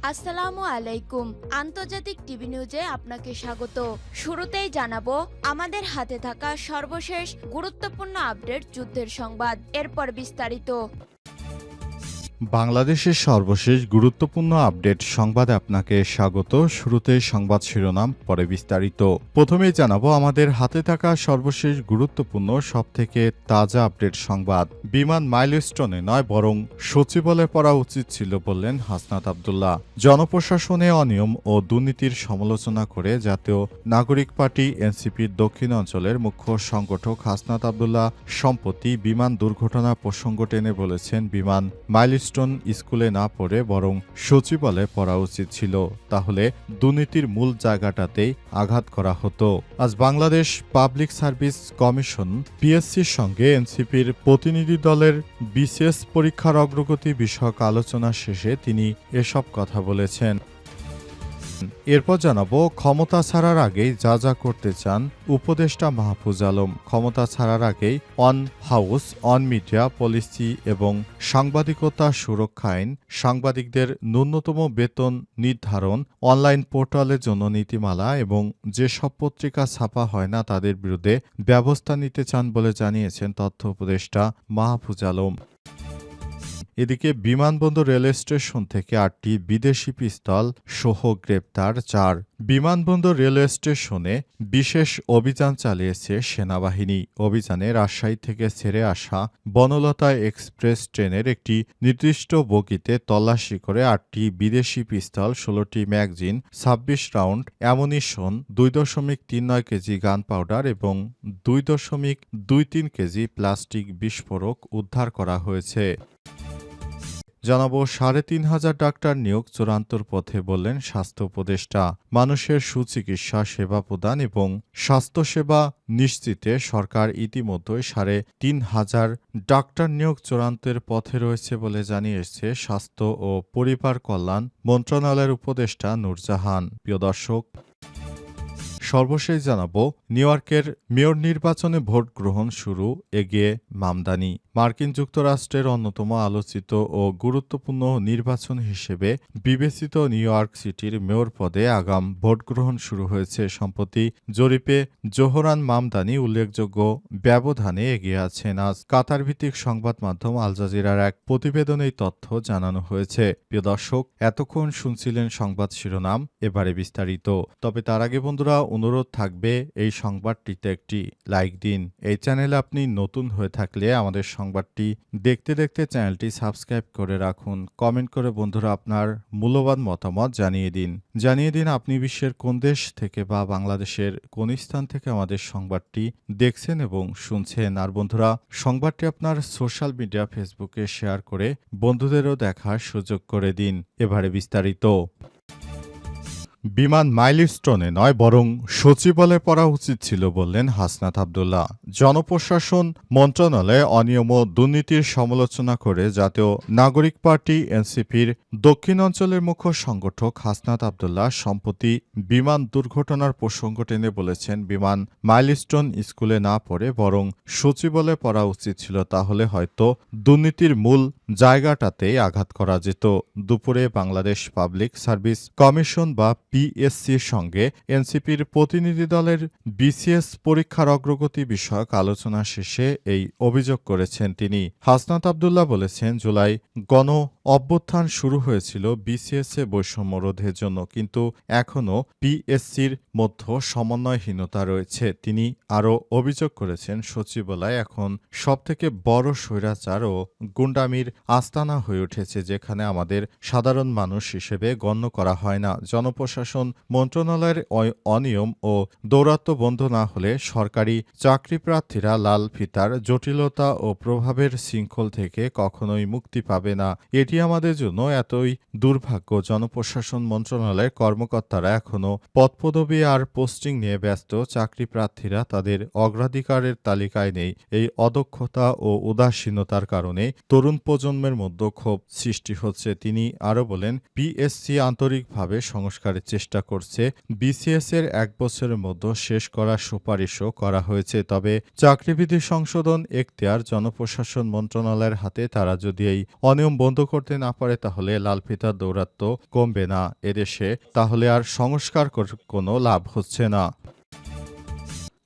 আসসালামু আলাইকুম। আন্তর্জাতিক টিভি নিউজে আপনাকে স্বাগত। শুরুতেই জানাবো আমাদের হাতে থাকা সর্বশেষ গুরুত্বপূর্ণ আপডেট যুদ্ধের সংবাদ, এরপর বিস্তারিত। বাংলাদেশের সর্বশেষ গুরুত্বপূর্ণ আপডেট সংবাদে আপনাকে স্বাগত। শুরুতে সংবাদ শিরোনাম, পরে বিস্তারিত। প্রথমেই জানাবো আমাদের হাতে থাকা সর্বশেষ গুরুত্বপূর্ণ সবথেকে তাজা আপডেট সংবাদ। বিমান মাইলস্টোনে নয় বরং সচিবালয়ে পড়া উচিত ছিল বললেন হাসনাত আব্দুল্লাহ। জনপ্রশাসনে অনিয়ম ও দুর্নীতির সমালোচনা করে জাতীয় নাগরিক পার্টি এনসিপির দক্ষিণ অঞ্চলের মুখ্য সংগঠক হাসনাত আব্দুল্লাহ সম্প্রতি বিমান দুর্ঘটনা প্রসঙ্গ টেনে বলেছেন, বিমান মাইলস্টোন স্কুলে না পড়ে বরং সচিবালয়ে পড়া উচিত ছিল, তাহলে দুর্নীতির মূল জায়গাটাতেই আঘাত করা হতো। আজ বাংলাদেশ পাবলিক সার্ভিস কমিশন পিএসসির সঙ্গে এনসিপির প্রতিনিধি দলের বিসিএস পরীক্ষার অগ্রগতি বিষয়ক আলোচনা শেষে তিনি এসব কথা বলেছেন। এরপর জানাবো ক্ষমতা ছাড়ার আগেই যা যা করতে চান উপদেষ্টা মাহফুজ আলম। ক্ষমতা ছাড়ার আগেই on house, on media policy এবং সাংবাদিকতা সুরক্ষা আইন, সাংবাদিকদের ন্যূনতম বেতন নির্ধারণ, অনলাইন পোর্টালের জন্য নীতিমালা এবং যেসব পত্রিকা ছাপা হয় না তাদের বিরুদ্ধে ব্যবস্থা নিতে চান বলে জানিয়েছেন তথ্য উপদেষ্টা মাহফুজ আলম। এদিকে বিমানবন্দর রেল স্টেশন থেকে ৮টি বিদেশি পিস্তল সহ গ্রেপ্তার ৪। বিমানবন্দর রেলওয়ে স্টেশনে বিশেষ অভিযান চালিয়েছে সেনাবাহিনী। অভিযানে রাজশাহী থেকে ছেড়ে আসা বনলতা এক্সপ্রেস ট্রেনের একটি নির্দিষ্ট বগিতে তল্লাশি করে ৮টি বিদেশি পিস্তল, ১৬টি ম্যাগজিন, ২৬ রাউন্ড অ্যামুনিশন, ২.৩৯ কেজি গান পাউডার এবং ২.23 কেজি প্লাস্টিক বিস্ফোরক উদ্ধার করা হয়েছে। জানাবো ৩৫০০ ডাক্তার নিয়োগ চূড়ান্তর পথে বললেন স্বাস্থ্য উপদেষ্টা। মানুষের সুচিকিৎসা সেবা প্রদান এবং স্বাস্থ্যসেবা নিশ্চিতে সরকার ইতিমধ্যেই ৩৫০০ ডাক্তার নিয়োগ চূড়ান্তের পথে রয়েছে বলে জানিয়েছে স্বাস্থ্য ও পরিবার কল্যাণ মন্ত্রণালয়ের উপদেষ্টা নূরজাহান। প্রিয় দর্শক, সর্বশেষ জানাবো নিউ ইয়র্কের মেয়র নির্বাচনে ভোট গ্রহণ শুরু, এগিয়ে মামদানি। মার্কিন যুক্তরাষ্ট্রের অন্যতম আলোচিত ও গুরুত্বপূর্ণ নির্বাচন হিসেবে বিবেচিত নিউ ইয়র্ক সিটির মেয়র পদে আগাম ভোট গ্রহণ শুরু হয়েছে। সম্প্রতি জরিপে জোহরান মামদানি উল্লেখযোগ্য ব্যবধানে এগিয়ে আছেন। আজ কাতার ভিত্তিক সংবাদ মাধ্যম আল জাজিরার এক প্রতিবেদনে এই তথ্য জানানো হয়েছে। প্রিয় দর্শক, এতক্ষণ শুনছিলেন সংবাদ শিরোনাম, এবারে বিস্তারিত। তবে তার আগে বন্ধুরা, অনুরোধ থাকবে এই সংবাদটিতে একটি লাইক দিন। এই চ্যানেলে আপনি নতুন হয়ে থাকলে আমাদের সংবাদটি দেখতে দেখতে চ্যানেলটি সাবস্ক্রাইব করে রাখুন। কমেন্ট করে বন্ধুরা আপনার মূল্যবান মতামত জানিয়ে দিন আপনি বিশ্বের কোন দেশ থেকে বা বাংলাদেশের কোন স্থান থেকে আমাদের সংবাদটি দেখছেন এবং শুনছেন। আর বন্ধুরা, সংবাদটি আপনার সোশ্যাল মিডিয়া ফেসবুকে শেয়ার করে বন্ধুদেরও দেখার সুযোগ করে দিন। এবারে বিস্তারিত। বিমান মাইলস্টোনে নয় বরং সচিবালয়ে পড়া উচিত ছিল বললেন হাসনাত আব্দুল্লাহ। জনপ্রশাসন মন্ত্রণালয়ে অনিয়ম ও দুর্নীতির সমালোচনা করে জাতীয় নাগরিক পার্টি এনসিপির দক্ষিণ অঞ্চলের মুখ্য সংগঠক হাসনাত আব্দুল্লাহ সম্প্রতি বিমান দুর্ঘটনার প্রসঙ্গ টেনে বলেছেন, বিমান মাইলস্টোন স্কুলে না পড়ে বরং সচিবালয়ে পড়া উচিত ছিল, তাহলে হয়তো দুর্নীতির মূল জায়গাটাতেই আঘাত করা যেত। দুপুরে বাংলাদেশ পাবলিক সার্ভিস কমিশন বা পিএসসির সঙ্গে এনসিপির প্রতিনিধি দলের বিসিএস পরীক্ষার অগ্রগতি বিষয়ক আলোচনা শেষে এই অভিযোগ করেছেন তিনি। হাসনাত আব্দুল্লাহ বলেছেন, জুলাই গণ অভ্যুত্থান শুরু হয়েছিল বিসিএসে বৈষম্য রোধের জন্য, কিন্তু এখনও পিএসসির মধ্যে সমন্বয়হীনতা রয়েছে। তিনি আরও অভিযোগ করেছেন, সচিবালয় এখন সবথেকে বড় স্বৈরাচার ও গুন্ডামির আস্তানা হয়ে উঠেছে, যেখানে আমাদের সাধারণ মানুষ হিসেবে গণ্য করা হয় না। জনপ্রশাসন মন্ত্রণালয়ের অনিয়ম ও দৌরাত্ম্য বন্ধ না হলে সরকারি চাকরি প্রার্থীরা লাল ফিতার জটিলতা ও প্রভাবের শৃঙ্খল থেকে কখনোই মুক্তি পাবে না। এটি আমাদের জন্য এতই দুর্ভাগ্য। জনপ্রশাসন মন্ত্রণালয়ের কর্মকর্তারা এখনও পদপদবি আর পোস্টিং নিয়ে ব্যস্ত। চাকরি প্রার্থীরা তাদের অগ্রাধিকারের তালিকায় নেই। এই অদক্ষতা ও উদাসীনতার কারণে তরুণ প্রজন্মের মধ্যে ক্ষোভ সৃষ্টি হচ্ছে। তিনি আরও বলেন, পিএসসি আন্তরিকভাবে সংস্কারের চেষ্টা করছে। বিসিএস এর ১ বছরের মধ্যে শেষ করার সুপারিশও করা হয়েছে। তবে চাকরিবিধি সংশোধন এখতিয়ার জনপ্রশাসন মন্ত্রণালয়ের হাতে। তারা যদি এই অনিয়ম বন্ধ করতে না পারে তাহলে লালফিতার দৌরাত্ম্য কমবে না এদেশে, তাহলে আর সংস্কার কোনো লাভ হচ্ছে না।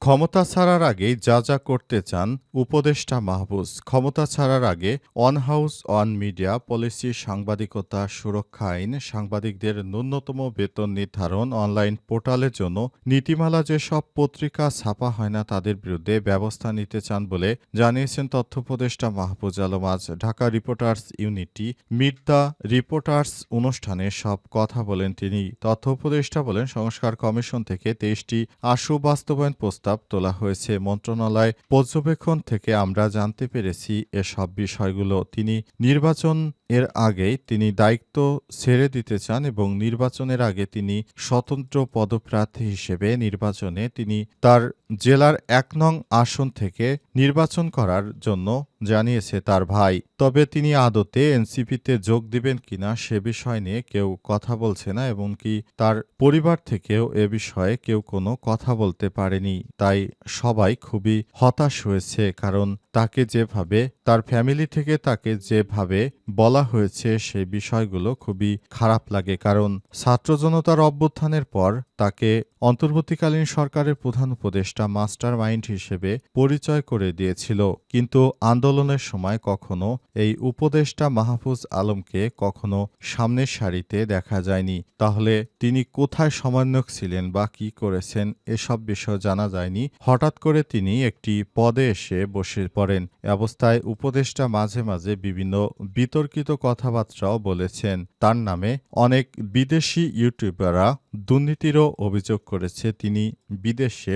ক্ষমতা ছাড়ার আগেই যা যা করতে চান উপদেষ্টা মাহফুজ। ক্ষমতা ছাড়ার আগে on house on media policy, সাংবাদিকতা সুরক্ষা আইন, সাংবাদিকদের ন্যূনতম বেতন নির্ধারণ, অনলাইন পোর্টালের জন্য নীতিমালা, যেসব পত্রিকা ছাপা হয় না তাদের বিরুদ্ধে ব্যবস্থা নিতে চান বলে জানিয়েছেন তথ্য উপদেষ্টা মাহফুজ আলম। আজ Dhaka reporters unity meet the reporters অনুষ্ঠানে সব কথা বলেন তিনি। তথ্য উপদেষ্টা বলেন, সংস্কার কমিশন থেকে ২৩টি আশু বাস্তবায়ন প্রস্তাব তোলা হয়েছে। মন্ত্রণালয় পর্যবেক্ষণ থেকে আমরা জানতে পেরেছি এসব বিষয়গুলো। তিনি নির্বাচন এর আগেই তিনি দায়িত্ব ছেড়ে দিতে চান এবং নির্বাচনের আগে তিনি স্বতন্ত্র পদপ্রার্থী হিসেবে নির্বাচনে তিনি তার জেলার ১ নং আসন থেকে নির্বাচন করার জন্য জানিয়েছে তার ভাই। তবে তিনি আদতে এনসিপিতে যোগ দিবেন কিনা সে বিষয় নিয়ে কেউ কথা বলছে না, এমনকি তার পরিবার থেকেও এ বিষয়ে কেউ কোনো কথা বলতে পারেনি। তাই সবাই খুবই হতাশ হয়েছে, কারণ তাকে যেভাবে তার ফ্যামিলি থেকে তাকে যেভাবে বলা হয়েছে সেই বিষয়গুলো খুবই খারাপ লাগে। কারণ ছাত্র জনতার অভ্যুত্থানের পর তাকে অন্তর্বর্তীকালীন সরকারের প্রধান উপদেষ্টা মাস্টার মাইন্ড হিসেবে পরিচয় করে দিয়েছিল, কিন্তু আন্দোলনের সময় কখনো এই উপদেষ্টা মাহফুজ আলমকে কখনো সামনের সারিতে দেখা যায়নি। তাহলে তিনি কোথায় সমন্বয়ক ছিলেন বা কি করেছেন এসব বিষয় জানা যায়নি। হঠাৎ করে তিনি একটি পদে এসে বসে পড়েন। অবস্থায় উপদেষ্টা মাঝে মাঝে বিভিন্ন বিতর্কিত কথাবার্তাও বলেছেন। তার নামে অনেক বিদেশি ইউটিউবাররা দুর্নীতিরও অভিযোগ করেছে। তিনি বিদেশে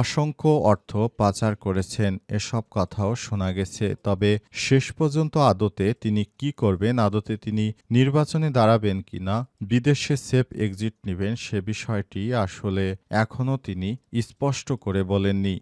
অসংখ্য অর্থ পাচার করেছেন, এসব কথাও শোনা গেছে। তবে শেষ পর্যন্ত আদতে তিনি কি করবেন, আদতে তিনি নির্বাচনে দাঁড়াবেন কিনা, বিদেশে সেফ এক্সিট নেবেন সে বিষয়টি আসলে এখনও তিনি স্পষ্ট করে বলেননি।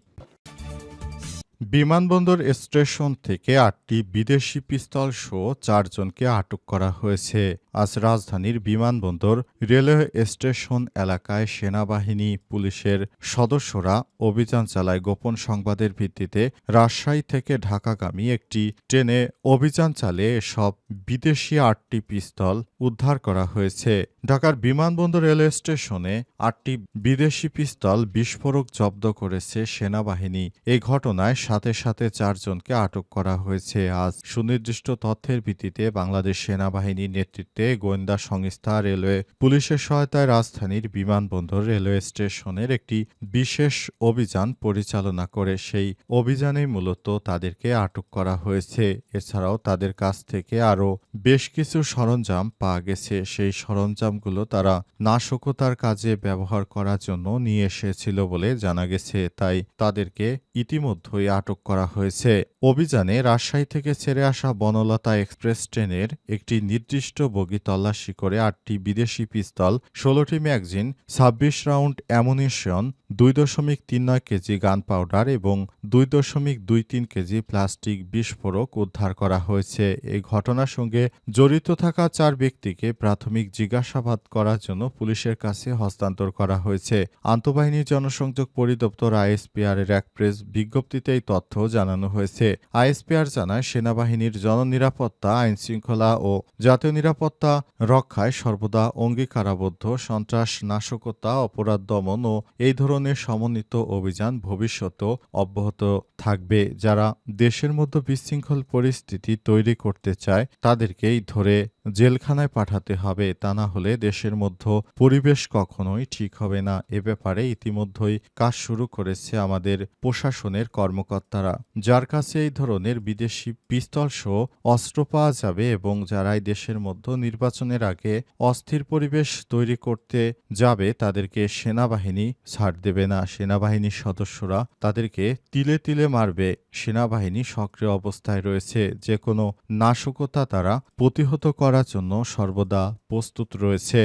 বিমানবন্দর স্টেশন থেকে ৮টি বিদেশি পিস্তল সহ ৪ জনকে আটক করা হয়েছে। আজ রাজধানীর বিমানবন্দর রেলওয়ে স্টেশন এলাকায় সেনাবাহিনী পুলিশের সদস্যরা অভিযান চালায়। গোপন সংবাদের ভিত্তিতে রাজশাহী থেকে ঢাকাগামী একটি ট্রেনে অভিযান চালিয়ে এসব বিদেশি ৮টি পিস্তল উদ্ধার করা হয়েছে। ঢাকার বিমানবন্দর রেলওয়ে স্টেশনে ৮টি বিদেশি পিস্তল বিস্ফোরক জব্দ করেছে সেনাবাহিনী। এই ঘটনায় সাথে সাথে ৪ জনকে আটক করা হয়েছে। আজ সুনির্দিষ্ট তথ্যের ভিত্তিতে বাংলাদেশ সেনাবাহিনীর নেতৃত্বে গোয়েন্দা সংস্থা রেলওয়ে পুলিশের সহায়তায় রাজধানীর বিমানবন্দর রেলওয়ে স্টেশনের একটি বিশেষ অভিযান পরিচালনা করে সেই অভিযানে মূলত তাদেরকে আটক করা হয়েছে। এছাড়াও তাদের কাছ থেকে আরও বেশ কিছু সরঞ্জাম পাওয়া গেছে। সেই সরঞ্জামগুলো তারা নাশকতার কাজে ব্যবহার করার জন্য নিয়ে এসেছিল বলে জানা গেছে। তাই তাদেরকে ইতিমধ্যেই আটক করা হয়েছে। অভিযানে রাজশাহী থেকে ছেড়ে আসা বনলতা এক্সপ্রেস ট্রেনের একটি নির্দিষ্ট বগি তল্লাশি করে ৮টি বিদেশি পিস্তল, ১৬টি ম্যাগাজিন, ২৬ রাউন্ড অ্যামুনিশন, ২.৩৯ কেজি গান পাউডার এবং ২.23 কেজি প্লাস্টিক বিস্ফোরক উদ্ধার করা হয়েছে। এই ঘটনার সঙ্গে জড়িত থাকা ৪ ব্যক্তিকে প্রাথমিক জিজ্ঞাসাবাদ করার জন্য পুলিশের কাছে হস্তান্তর করা হয়েছে। আন্তঃবাহিনী জনসংযোগ পরিদপ্তর আইএসপিআর এর এক প্রেস বিজ্ঞপ্তিতে এই তথ্য জানানো হয়েছে। আইএসপিআর জানায়, সেনাবাহিনীর জননিরাপত্তা, আইনশৃঙ্খলা ও জাতীয় নিরাপত্তা রক্ষায় সর্বদা অঙ্গীকারাবদ্ধ। সন্ত্রাস, নাশকতা, অপরাধ দমন ও এই ধরনের সমন্বিত অভিযান ভবিষ্যতেও অব্যাহত থাকবে। যারা দেশের মধ্যে বিশৃঙ্খল পরিস্থিতি তৈরি করতে চায় তাদেরকেই ধরে জেলখানায় পাঠাতে হবে, তা না হলে দেশের মধ্যে পরিবেশ কখনোই ঠিক হবে না। এ ব্যাপারে ইতিমধ্যেই কাজ শুরু করেছে আমাদের প্রশাসনের কর্মকর্তারা। যার কাছে এই ধরনের বিদেশি পিস্তল সহ অস্ত্র পাওয়া যাবে এবং যারাই দেশের মধ্যে নির্বাচনের আগে অস্থির পরিবেশ তৈরি করতে যাবে তাদেরকে সেনাবাহিনী ছাড় দেবে না। সেনাবাহিনীর সদস্যরা তাদেরকে তিলে তিলে মারবে। সেনাবাহিনী সক্রিয় অবস্থায় রয়েছে। যে কোনো নাশকতা তারা প্রতিহত করার জন্য সর্বদা প্রস্তুত রয়েছে।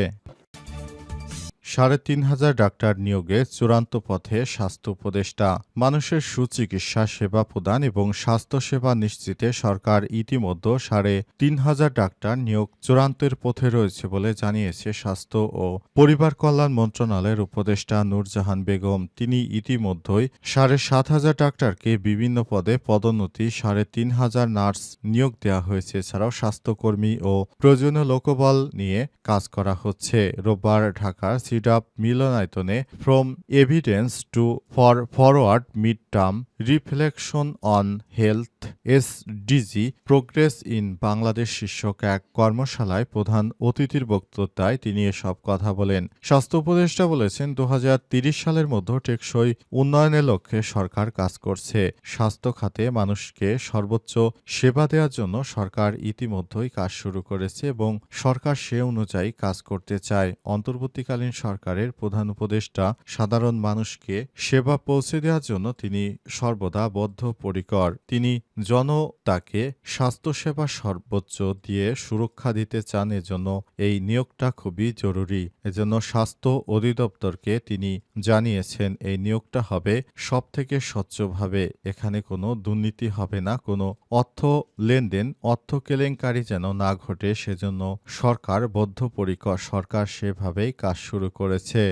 ৩,৫০০ ডাক্তার নিয়োগে চূড়ান্ত পথে স্বাস্থ্য উপদেষ্টা। মানুষের সুচিকিৎসা সেবা প্রদান এবং স্বাস্থ্যসেবা নিশ্চিতে সরকার ইতিমধ্যে ৩,৫০০ ডাক্তার নিয়োগ চূড়ান্তের পথে রয়েছে বলে জানিয়েছে স্বাস্থ্য ও পরিবার কল্যাণ মন্ত্রণালয়ের উপদেষ্টা নূরজাহান বেগম। তিনি ইতিমধ্যেই ৭,৫০০ ডাক্তারকে বিভিন্ন পদে পদোন্নতি, ৩,৫০০ নার্স নিয়োগ দেওয়া হয়েছে। এছাড়াও স্বাস্থ্যকর্মী ও প্রয়োজনীয় লোকবল নিয়ে কাজ করা হচ্ছে। রোববার ঢাকার সিডাপ মিলনায়তনে from evidence to forward mid term reflection on health SDG progress in Bangladesh শীর্ষক এক কর্মশালায় প্রধান অতিথির বক্তৃতায় তিনি এসব কথা বলেন। স্বাস্থ্য উপদেষ্টা বলেছেন, ২০৩০ সালের মধ্যে টেকসই উন্নয়নের লক্ষ্যে সরকার কাজ করছে। স্বাস্থ্য খাতে মানুষকে সর্বোচ্চ সেবা দেওয়ার জন্য সরকার ইতিমধ্যেই কাজ শুরু করেছে এবং সরকার সে অনুযায়ী কাজ করতে চায়। অন্তর্বর্তীকালীন সরকারের প্রধান উপদেষ্টা সাধারণ মানুষকে সেবা পৌঁছে দেওয়ার জন্য তিনি সর্বদা বদ্ধপরিকর। তিনি জনতাকে স্বাস্থ্যসেবা সর্বোচ্চ দিয়ে সুরক্ষা দিতে চান। এজন্য এই নিয়োগটা খুবই জরুরি। এজন্য স্বাস্থ্য অধিদপ্তরকে তিনি জানিয়েছেন এই নিয়োগটা হবে সবথেকে স্বচ্ছভাবে। এখানে কোনো দুর্নীতি হবে না, কোনো অর্থ লেনদেন, অর্থ কেলেঙ্কারি যেন না ঘটে, সেজন্য সরকার বদ্ধপরিকর। সরকার সেভাবেই কাজ শুরু করেছে।